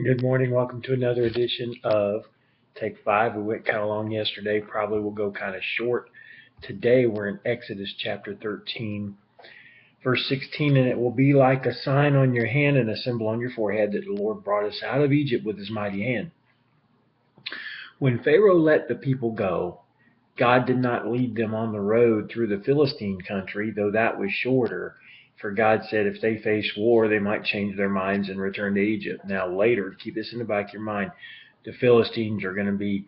Good morning. Welcome to another edition of Take 5. We went kind of long yesterday. Probably will go kind of short. Today we're in Exodus chapter 13, verse 16, and it will be like a sign on your hand and a symbol on your forehead that the Lord brought us out of Egypt with his mighty hand. When Pharaoh let the people go, God did not lead them on the road through the Philistine country, though that was shorter. For God said if they face war, they might change their minds and return to Egypt. Now later, keep this in the back of your mind, the Philistines are going to be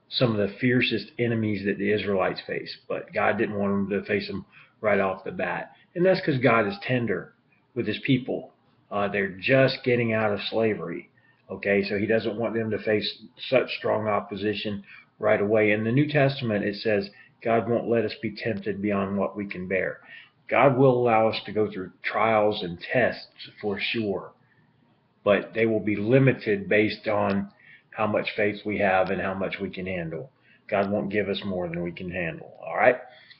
some of the fiercest enemies that the Israelites face. But God didn't want them to face them right off the bat. And that's because God is tender with his people. They're just getting out of slavery. Okay, so he doesn't want them to face such strong opposition right away. In the New Testament, it says God won't let us be tempted beyond what we can bear. God will allow us to go through trials and tests for sure, but they will be limited based on how much faith we have and how much we can handle. God won't give us more than we can handle, all right?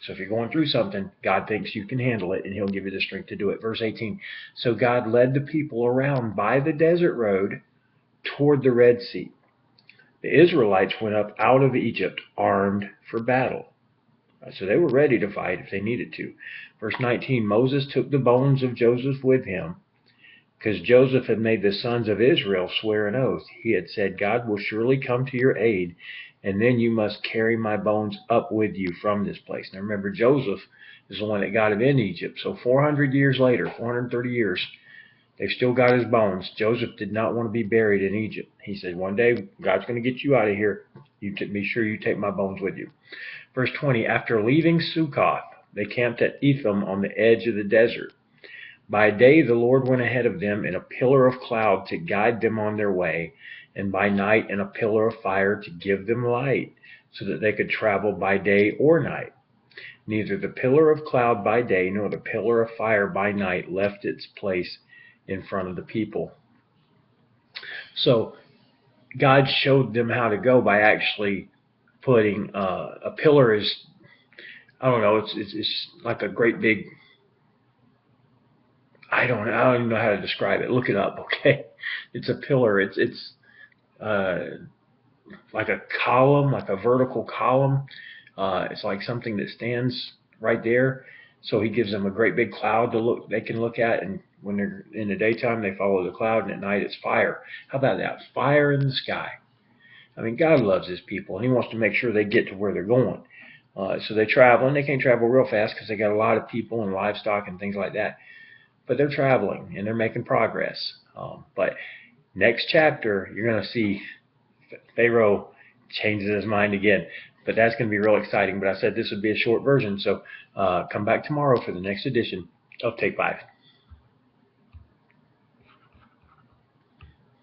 So if you're going through something, God thinks you can handle it, and he'll give you the strength to do it. Verse 18, so God led the people around by the desert road toward the Red Sea. The Israelites went up out of Egypt armed for battle. So they were ready to fight if they needed to. Verse 19, Moses took the bones of Joseph with him because Joseph had made the sons of Israel swear an oath. He had said, God will surely come to your aid, and then you must carry my bones up with you from this place. Now remember, Joseph is the one that got him in Egypt. So 400 years later, 430 years, they've still got his bones. Joseph did not want to be buried in Egypt. He said, one day, God's going to get you out of here. You be sure you take my bones with you. Verse 20, after leaving Succoth, they camped at Etham on the edge of the desert. By day, the Lord went ahead of them in a pillar of cloud to guide them on their way, and by night in a pillar of fire to give them light, so that they could travel by day or night. Neither the pillar of cloud by day nor the pillar of fire by night left its place in front of the people. So God showed them how to go by actually putting a pillar is, I don't know, it's like a great big, I don't even know how to describe it. Look it up, okay? It's a pillar. It's like a column, like a vertical column. It's like something that stands right there. So he gives them a great big cloud to look. They can look at, and when they're in the daytime, they follow the cloud, and at night it's fire. How about that? Fire in the sky. I mean, God loves his people, and he wants to make sure they get to where they're going. So they travel, and they can't travel real fast because they got a lot of people and livestock and things like that. But they're traveling, and they're making progress. But next chapter, you're going to see Pharaoh changes his mind again. But that's going to be real exciting. But I said this would be a short version, so come back tomorrow for the next edition of Take 5.